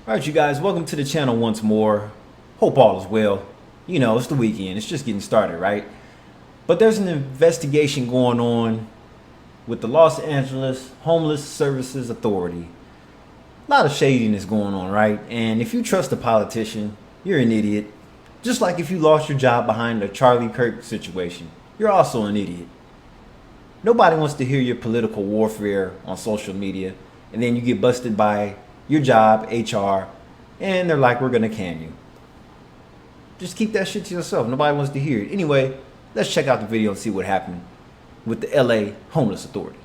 Alright, you guys, welcome to the channel once more. Hope all is well. You know, it's the weekend, it's just getting started, right? But there's an investigation going on with the Los Angeles Homeless Services Authority. A lot of shadiness going on, right? And if you trust a politician, you're an idiot. Just like if you lost your job behind the Charlie Kirk situation, you're also an idiot. Nobody wants to hear your political warfare on social media, and then you get busted by your job, HR, and they're like, we're gonna can you. Just keep that shit to yourself. Nobody wants to hear it. Anyway, let's check out the video and see what happened with the LA Homeless Authority.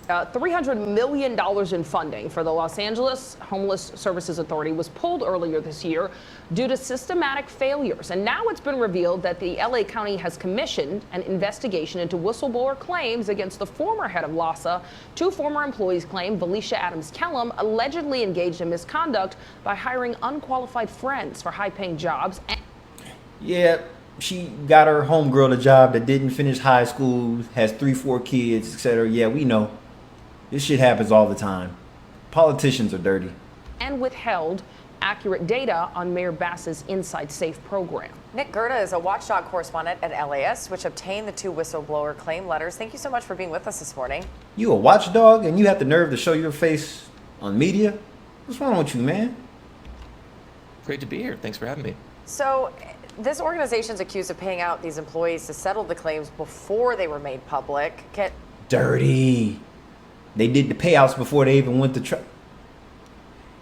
$300 million in funding for the Los Angeles Homeless Services Authority was pulled earlier this year due to systematic failures. And now it's been revealed that the LA County has commissioned an investigation into whistleblower claims against the former head of LAHSA. Two former employees claim Felicia Adams Kellum allegedly engaged in misconduct by hiring unqualified friends for high-paying jobs. Yeah, she got her homegirl a job that didn't finish high school, has 3-4 kids, etc. Yeah, we know. This shit happens all the time. Politicians are dirty. And withheld accurate data on Mayor Bass's Inside Safe program. Nick Gerda is a Watchdog correspondent at LAS, which obtained the two whistleblower claim letters. Thank you so much for being with us this morning. You a watchdog and you have the nerve to show your face on media? What's wrong with you, man? Great to be here. Thanks for having me. So, this organization's accused of paying out these employees to settle the claims before they were made public. Dirty. They did the payouts before they even went to trial.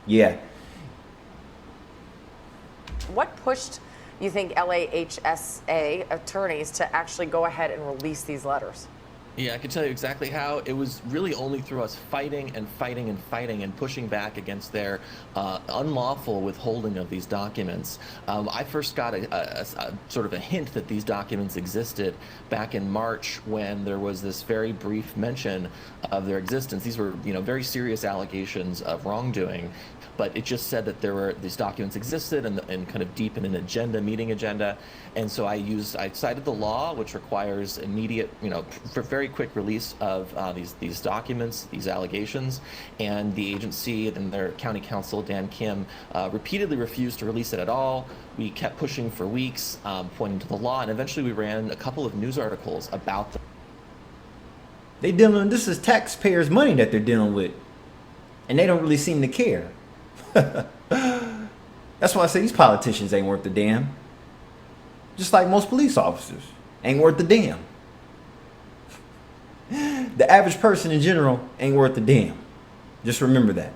Yeah. What pushed, you think, LAHSA attorneys to actually go ahead and release these letters? Yeah, I can tell you exactly how. It was really only through us fighting and pushing back against their unlawful withholding of these documents. I first got a sort of a hint that these documents existed back in March when there was this very brief mention of their existence. These were, very serious allegations of wrongdoing. But it just said that these documents existed and kind of deep in an meeting agenda. And so I cited the law, which requires immediate, for very quick release of these documents, these allegations. And the agency and their county counsel, Dan Kim, repeatedly refused to release it at all. We kept pushing for weeks, pointing to the law, and eventually we ran a couple of news articles about them. This is taxpayers' money that they're dealing with. And they don't really seem to care. That's why I say these politicians ain't worth the damn. Just like most police officers ain't worth the damn. The average person in general ain't worth the damn. Just remember that.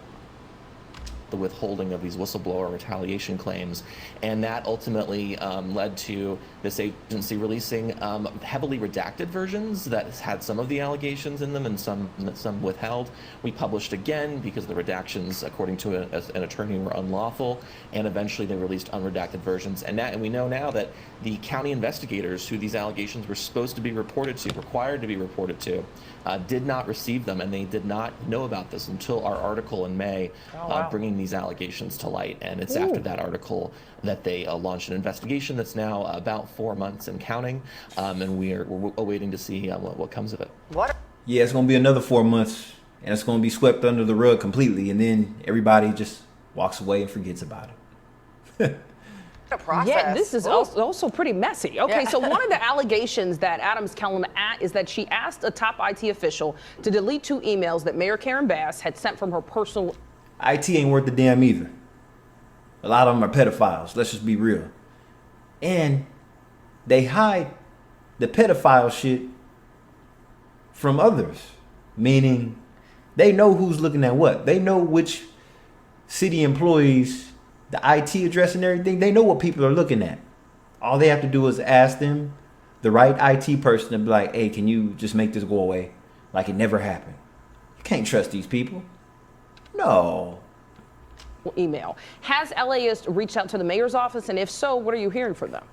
The withholding of these whistleblower retaliation claims, and that ultimately led to this agency releasing heavily redacted versions that had some of the allegations in them and some withheld. We published again because the redactions, according to an attorney, were unlawful, and eventually they released unredacted versions. And we know now that the county investigators who these allegations were supposed to be reported to, required to be reported to, did not receive them, and they did not know about this until our article in May, bringing these allegations to light. And it's after that article that they launched an investigation that's now about 4 months and counting, and we're awaiting to see what comes of it. Yeah, it's gonna be another 4 months, and it's gonna be swept under the rug completely, and then everybody just walks away and forgets about it. Yeah, this is also pretty messy. Okay, Yeah. so one of the allegations that Adams Kellum is that she asked a top IT official to delete 2 emails that Mayor Karen Bass had sent from her personal. IT ain't worth the damn either. A lot of them are pedophiles. Let's just be real. And they hide the pedophile shit from others. Meaning they know who's looking at what. They know which city employees, the IT address and everything. They know what people are looking at. All they have to do is ask them, the right IT person, to be like, hey, can you just make this go away? Like it never happened. You can't trust these people. No. Email. Has LAist reached out to the mayor's office, and if so, what are you hearing from them?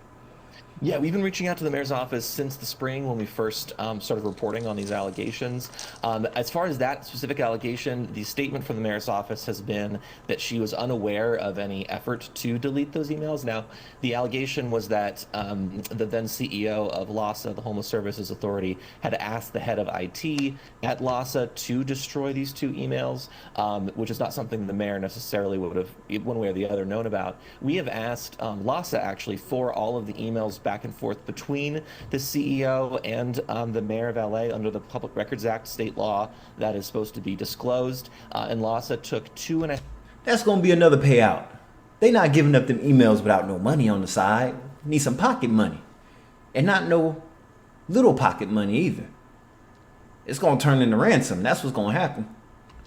Yeah, we've been reaching out to the mayor's office since the spring when we first started reporting on these allegations. As far as that specific allegation, the statement from the mayor's office has been that she was unaware of any effort to delete those emails. Now, the allegation was that the then CEO of LAHSA, the Homeless Services Authority, had asked the head of IT at LAHSA to destroy these two emails, which is not something the mayor necessarily would have, one way or the other, known about. We have asked LAHSA actually for all of the emails back and forth between the CEO and the mayor of LA under the Public Records Act, state law that is supposed to be disclosed. And LAHSA took 2.5. That's gonna be another payout. They not giving up them emails without no money on the side. Need some pocket money. And not no little pocket money either. It's gonna turn into ransom. That's what's gonna happen.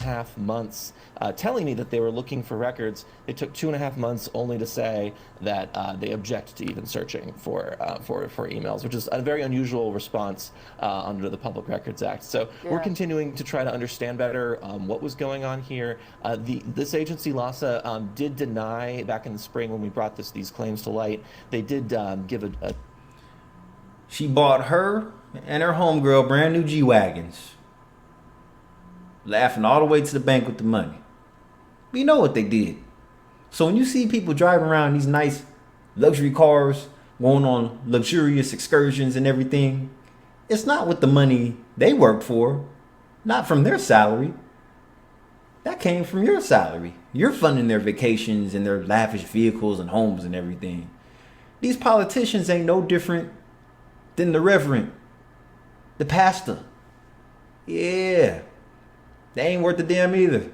Half months telling me that they were looking for records. It took 2.5 months only to say that they object to even searching for emails, which is a very unusual response under the Public Records Act. So we're continuing to try to understand better what was going on here. This agency, LAHSA, did deny back in the spring when we brought these claims to light. They did give a She bought her and her homegirl brand new G-Wagons. Laughing all the way to the bank with the money. We know what they did. So when you see people driving around these nice luxury cars, going on luxurious excursions and everything, it's not with the money they worked for, not from their salary. That came from your salary. You're funding their vacations and their lavish vehicles and homes and everything. These politicians ain't no different than the reverend, the pastor. Yeah. They ain't worth a damn either.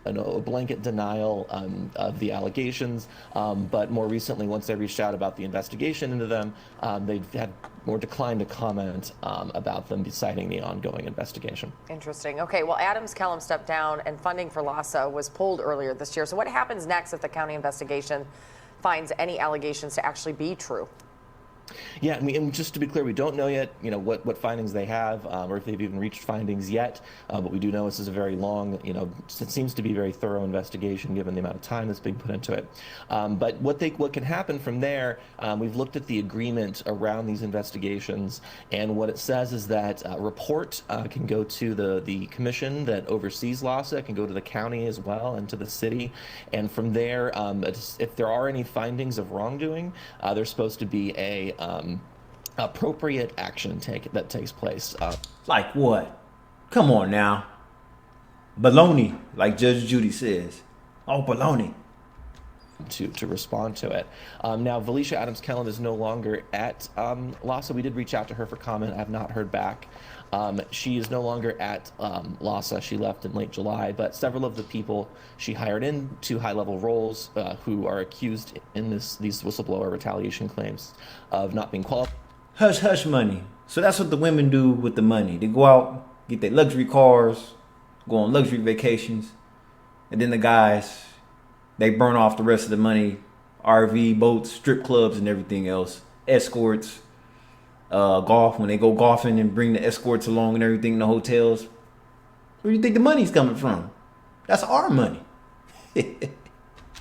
A blanket denial of the allegations, but more recently, once they reached out about the investigation into them, they had more declined to comment about them, citing the ongoing investigation. Interesting. Okay, well, Adams Kellum stepped down and funding for LAHSA was pulled earlier this year. So what happens next if the county investigation finds any allegations to actually be true? Yeah, and just to be clear, we don't know yet, what findings they have, or if they've even reached findings yet. But we do know this is a very long, it seems to be a very thorough investigation given the amount of time that's being put into it. But what can happen from there, we've looked at the agreement around these investigations, and what it says is that a report can go to the commission that oversees LAHSA, it can go to the county as well, and to the city. And from there, if there are any findings of wrongdoing, there's supposed to be a appropriate action that takes place. Like what? Come on now. Baloney, like Judge Judy says. Oh, baloney. To respond to it. Now, Valicia Adams Kellum is no longer at LAHSA. We did reach out to her for comment. I have not heard back. She is no longer at LAHSA. She left in late July, but several of the people she hired into high-level roles who are accused in these whistleblower retaliation claims of not being qualified. Hush, hush money. So that's what the women do with the money. They go out, get their luxury cars, go on luxury vacations, and then the guys, they burn off the rest of the money, RV, boats, strip clubs, and everything else, escorts, golf, when they go golfing and bring the escorts along and everything in the hotels. Where do you think the money's coming from? That's our money.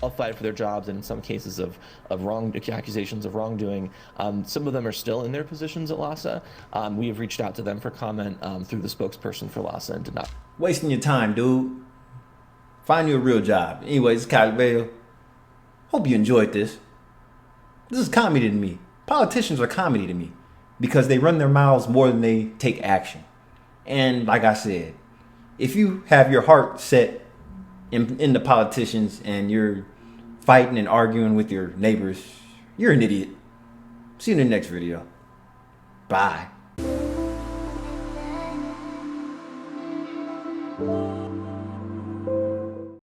Qualified for their jobs, and in some cases of accusations of wrongdoing. Some of them are still in their positions at LAHSA. We have reached out to them for comment through the spokesperson for LAHSA and did not. Wasting your time, dude. Find you a real job. Anyways, it's Kylie Bale. Hope you enjoyed this. This is comedy to me. Politicians are comedy to me because they run their mouths more than they take action. And like I said, if you have your heart set in the politicians and you're fighting and arguing with your neighbors, you're an idiot. See you in the next video. Bye.